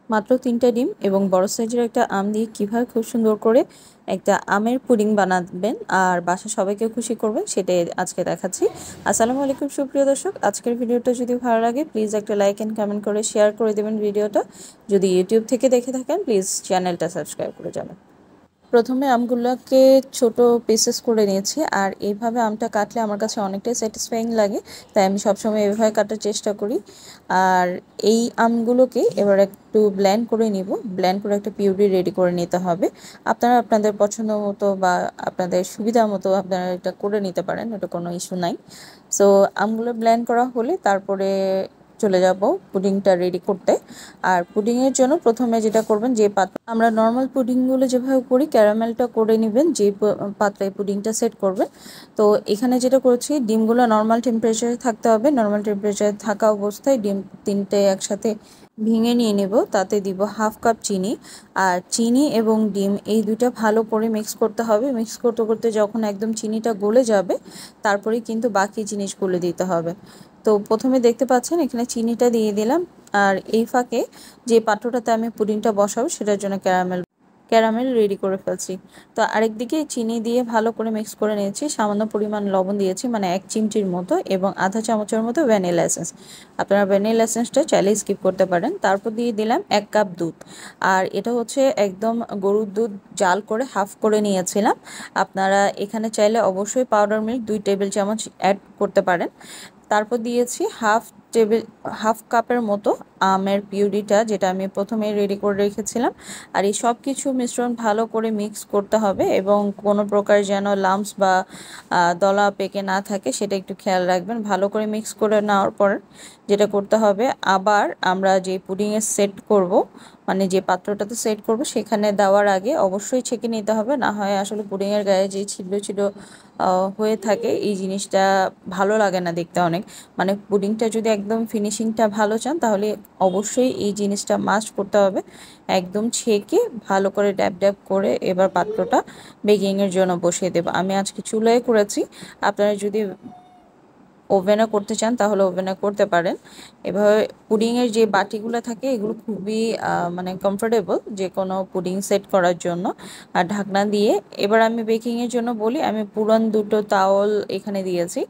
মাত্র 3টা ডিম এবং বড় সাইজের একটা আম দিয়ে কিভাবে খুব সুন্দর করে একটা আমের পুডিং বানাবেন আর বাসা সবাইকে খুশি করবেন সেটাই আজকে দেখাচ্ছি। আসসালামু আলাইকুম সুপ্রিয় দর্শক, আজকের ভিডিওটা যদি ভালো লাগে প্লিজ একটা লাইক এন্ড কমেন্ট করে শেয়ার করে দেবেন ভিডিওটা। যদি ইউটিউব থেকে দেখে থাকেন প্লিজ চ্যানেলটা সাবস্ক্রাইব করে যাবেন। প্রথমে আমগুলোকে ছোট পিসেস করে নিয়েছি আর এইভাবে আমটা কাটলে আমার কাছে অনেকটাই স্যাটিসফাইং লাগে, তাই আমি সবসময় এইভাবে কাটার চেষ্টা করি। আর এই আমগুলোকে এবার একটু ব্লেন্ড করে নিব, ব্লেন্ড করে একটা পিউরি রেডি করে নিতে হবে। আপনারা আপনাদের পছন্দ মতো বা আপনাদের সুবিধা মতো আপনারা এটা করে নিতে পারেন, এটা কোনো ইস্যু নাই। সো আমগুলো ব্লেন্ড করা হলে তারপরে চলে যাব পুডিংটা রেডি করতে। আর পুডিংয়ের জন্য প্রথমে যেটা করবেন, যে পাত্র আমরা নর্মাল পুডিংগুলো যেভাবে করি ক্যারামেলটা করে নেবেন, যে পাত্রে পুডিংটা সেট করবেন। তো এখানে যেটা করেছি, ডিমগুলো নর্মাল টেম্পারেচারে থাকতে হবে। নর্মাল টেম্পারেচারে থাকা অবস্থায় ডিম 3টে একসাথে ভেঙে নিয়ে নেব, তাতে দিব হাফ কাপ চিনি। আর চিনি এবং ডিম এই দুইটা ভালো করে মিক্স করতে হবে। মিক্স করতে করতে যখন একদম চিনিটা গলে যাবে তারপরে কিন্তু বাকি জিনিসগুলো দিতে হবে। তো প্রথমে দেখতে পাচ্ছেন এখানে চিনিটা দিয়ে দিলাম। আর এই ফাঁকে যে পাত্রটাতে আমি পুডিংটা বসাবো সেটার জন্য ক্যারামেল রেডি করে ফেলছি। তো আরেকদিকে চিনি দিয়ে ভালো করে মিক্স করে নিয়েছি, সামান্য পরিমাণ লবণ দিয়েছি মানে 1 চিমটির মতো, এবং আধা চামচের মতো ভ্যানিলা এসেন্স। আপনারা ভ্যানিলা এসেন্সটা চাইলে স্কিপ করতে পারেন। তারপর দিয়ে দিলাম 1 কাপ দুধ। আর এটা হচ্ছে একদম গরুর দুধ জাল করে হাফ করে নিয়েছিলাম। আপনারা এখানে চাইলে অবশ্যই পাউডার মিল্ক 2 টেবিল চামচ অ্যাড করতে পারেন। তারপর দিয়েছি হাফ কাপের মতো আমের পিউরিটা, যেটা আমি প্রথমে রেডি করে রেখেছিলাম। আর এই সব কিছু মিশ্রণ ভালো করে মিক্স করতে হবে এবং কোনো প্রকার যেন লাম্পস বা দলা পেকে না থাকে সেটা একটু খেয়াল রাখবেন। ভালো করে মিক্স করে নেওয়ার পর যেটা করতে হবে, আবার আমরা যে পুডিংয়ে সেট করব, মানে যে পাত্রটাতে সেট করব সেখানে দেওয়ার আগে অবশ্যই ছেঁকে নিতে হবে, না হয় আসলে পুডিংয়ের গায়ে যে ছিদ্র ছিদ্র হয়ে থাকে এই জিনিসটা ভালো লাগে না দেখতে অনেক। মানে পুডিংটা যদি একদম ফিনিশিংটা ভালো চান তাহলে অবশ্যই এই জিনিসটা মাস্ট করতে হবে। একদম ছেঁকে ভালো করে ড্যাব ড্যাব করে এবার পাত্রটা বেকিংয়ের জন্য বসিয়ে দেবো। আমি আজকে চুলায় করেছি, আপনারা যদি ওভেনে করতে চান তাহলে ওভেনে করতে পারেন। এভাবে পুডিংয়ের যে বাটিগুলো থাকে এগুলো খুবই মানে কমফোর্টেবল যে কোনো পুডিং সেট করার জন্য। আর ঢাকনা দিয়ে এবার আমি বেকিংয়ের জন্য বলি, আমি পুরান দুটো তাওয়াল এখানে দিয়েছি।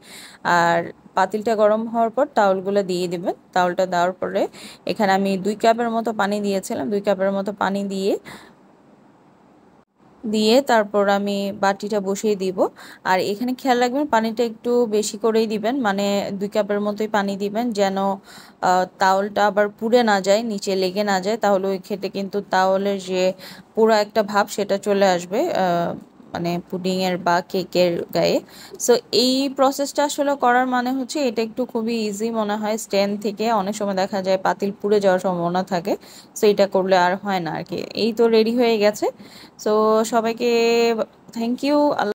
আর পাতিলটা গরম হওয়ার পর তাওয়ালগুলো দিয়ে দিবেন। তাওয়ালটা দেওয়ার পরে এখানে আমি 2 কাপের মতো পানি দিয়েছিলাম। 2 কাপের মতো পানি দিয়ে তারপর আমি বাটিটা বসিয়ে দিব। আর এখানে খেয়াল রাখবেন পানিটা একটু বেশি করেই দিবেন, মানে 2 কাপের মতোই পানি দিবেন, যেন তাওয়ালটা আবার পুড়ে না যায়, নিচে লেগে না যায়, তাহলে ওই ক্ষেত্রে কিন্তু তাওয়ালের যে পোড়া একটা ভাব সেটা চলে আসবে মানে পুডিংয়ের বা কেকের গায়ে। সো এই প্রসেসটা আসলে করার মানে হচ্ছে এটা একটু খুবই ইজি মনে হয় স্ট্যান্ড থেকে, অনেক সময় দেখা যায় পাতিল পুড়ে যাওয়ার সম্ভাবনা থাকে। সো এটা করলে আর হয় না আর কি। এই তো রেডি হয়ে গেছে। সো সবাইকে থ্যাংক ইউ।